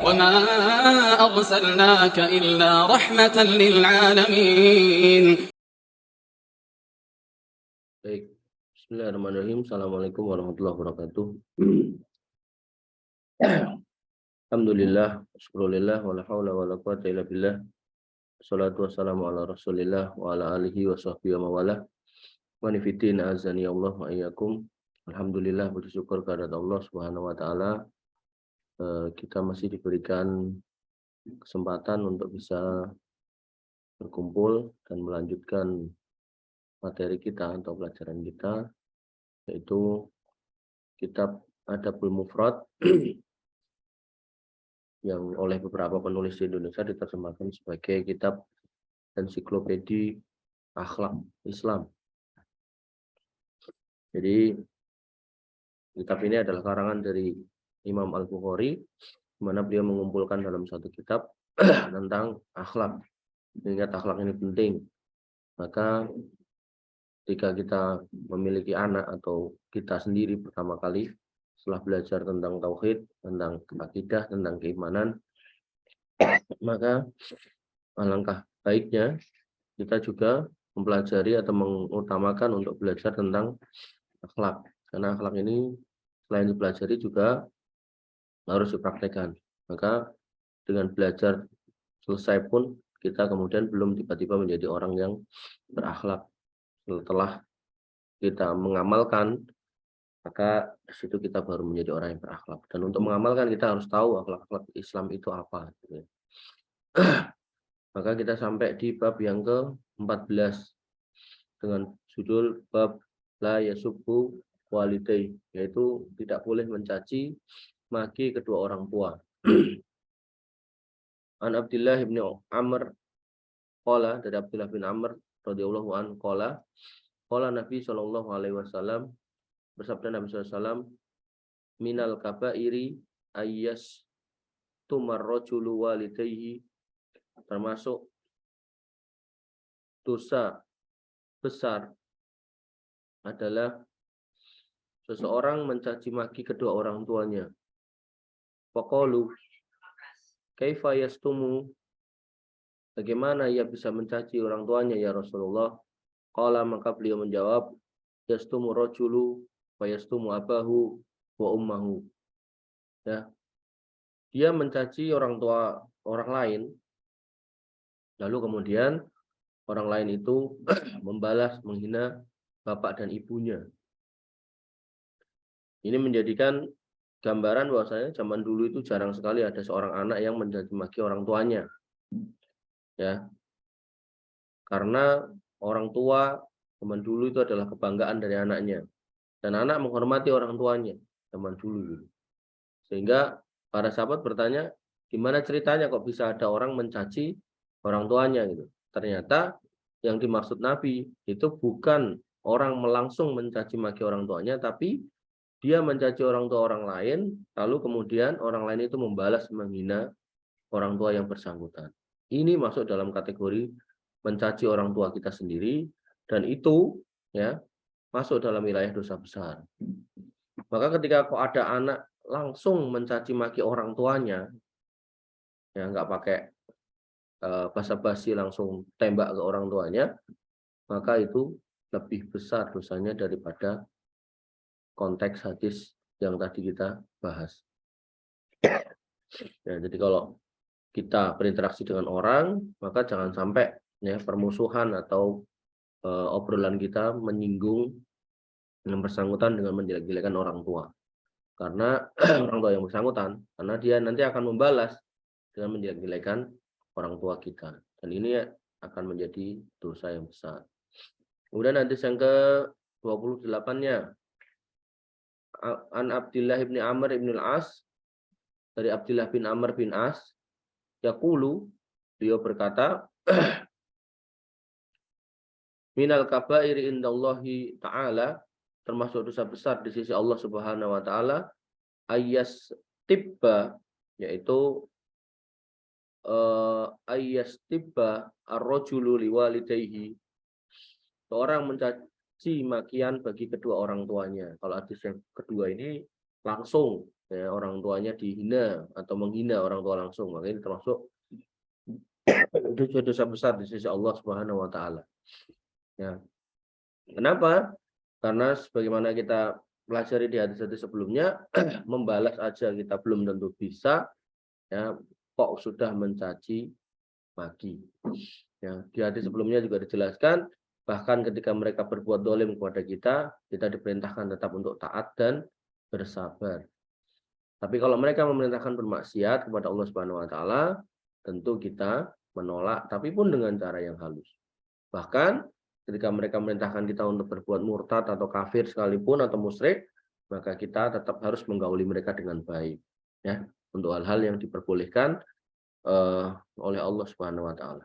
وما أرسلناك إلا رحمة للعالمين. Baik, Bismillahirrahmanirrahim. Assalamualaikum warahmatullahi wabarakatuh. Alhamdulillah, syukurillah, wala haula wala quwwata illa billah. Wassalatu wassalamu ala Rasulillah wa ala alihi wa sahbihi wa mawalah. Wa nifidin azani Allah wa iyyakum. Alhamdulillah, bersyukur kepada Allah Subhanahu wa taala. Kita masih diberikan kesempatan untuk bisa berkumpul dan melanjutkan materi kita atau pelajaran kita, yaitu kitab Adabul Mufrad yang oleh beberapa penulis di Indonesia diterjemahkan sebagai kitab ensiklopedi akhlak Islam. Jadi kitab ini adalah karangan dari Imam Al-Bukhari, di mana beliau mengumpulkan dalam satu kitab tentang akhlak. Ingat, akhlak ini penting. Maka ketika kita memiliki anak atau kita sendiri pertama kali setelah belajar tentang tauhid, tentang akidah, tentang keimanan, maka alangkah baiknya kita juga mempelajari atau mengutamakan untuk belajar tentang akhlak. Karena akhlak ini selain dipelajari juga harus dipraktekkan. Maka dengan belajar selesai pun kita kemudian belum tiba-tiba menjadi orang yang berakhlak. Setelah kita mengamalkan, maka di situ kita baru menjadi orang yang berakhlak. Dan untuk mengamalkan kita harus tahu akhlak-akhlak Islam itu apa. Maka kita sampai di bab yang ke-14 dengan judul bab la yasubbu walidai, yaitu tidak boleh mencaci maki kedua orang tua. An Abdullah bin Amr qala, dari Abdullah bin Amr radhiyallahu anhu qala Nabi sallallahu alaihi wasallam, bersabda Nabi SAW, minal kabairi ayyas tumarrajulu walidayhi, termasuk dosa besar adalah seseorang mencaci maki kedua orang tuanya. Faqalu kaifa yastumu, bagaimana ia bisa mencaci orang tuanya ya Rasulullah? Qala, maka beliau menjawab, yastumu rajulu wa yastumu abahu wa ummahu. Ya, dia mencaci orang tua orang lain, lalu kemudian orang lain itu membalas menghina bapak dan ibunya. Ini menjadikan gambaran bahwasanya zaman dulu itu jarang sekali ada seorang anak yang mencaci maki orang tuanya. Ya. Karena orang tua zaman dulu itu adalah kebanggaan dari anaknya. Dan anak menghormati orang tuanya zaman dulu. Sehingga para sahabat bertanya, gimana ceritanya kok bisa ada orang mencaci orang tuanya gitu. Ternyata yang dimaksud Nabi itu bukan orang langsung mencaci maki orang tuanya, tapi dia mencaci orang tua orang lain, lalu kemudian orang lain itu membalas menghina orang tua yang bersangkutan. Ini masuk dalam kategori mencaci orang tua kita sendiri, dan itu ya masuk dalam wilayah dosa besar. Maka ketika kok ada anak langsung mencaci maki orang tuanya, ya nggak pakai basa-basi langsung tembak ke orang tuanya, maka itu lebih besar dosanya daripada konteks hadis yang tadi kita bahas. Ya, jadi kalau kita berinteraksi dengan orang, maka jangan sampai ya permusuhan atau obrolan kita menyinggung yang bersangkutan dengan menjelek-jelekan orang tua. Karena orang tua yang bersangkutan, karena dia nanti akan membalas dengan menjelek-jelekan orang tua kita. Dan ini akan menjadi dosa yang besar. Kemudian hadis yang ke-28-nya, An Abdullah bin Amr bin Al-As, dari Abdullah bin Amr bin As, yaqulu, beliau berkata, minal kabairi indallahi ta'ala, termasuk dosa besar di sisi Allah Subhanahu wa taala, ayas tibba, yaitu ayas tibba ar-rajulu liwalidayhi, seorang mencaci makian bagi kedua orang tuanya. Kalau hadis yang kedua ini langsung ya, orang tuanya dihina atau menghina orang tua langsung, maka ini termasuk dosa besar di sisi Allah Subhanahu wa taala. Ya. Kenapa? Karena sebagaimana kita pelajari di hadis-hadis sebelumnya, membalas aja kita belum tentu bisa, ya, kok sudah mencaci maki. Ya, di hadis sebelumnya juga dijelaskan, bahkan ketika mereka berbuat dolim kepada kita diperintahkan tetap untuk taat dan bersabar. Tapi kalau mereka memerintahkan bermaksiat kepada Allah Subhanahu wa taala, tentu kita menolak, tapi pun dengan cara yang halus. Bahkan ketika mereka memerintahkan kita untuk berbuat murtad atau kafir sekalipun atau musyrik, maka kita tetap harus menggauli mereka dengan baik, ya, untuk hal-hal yang diperbolehkan oleh Allah Subhanahu wa taala.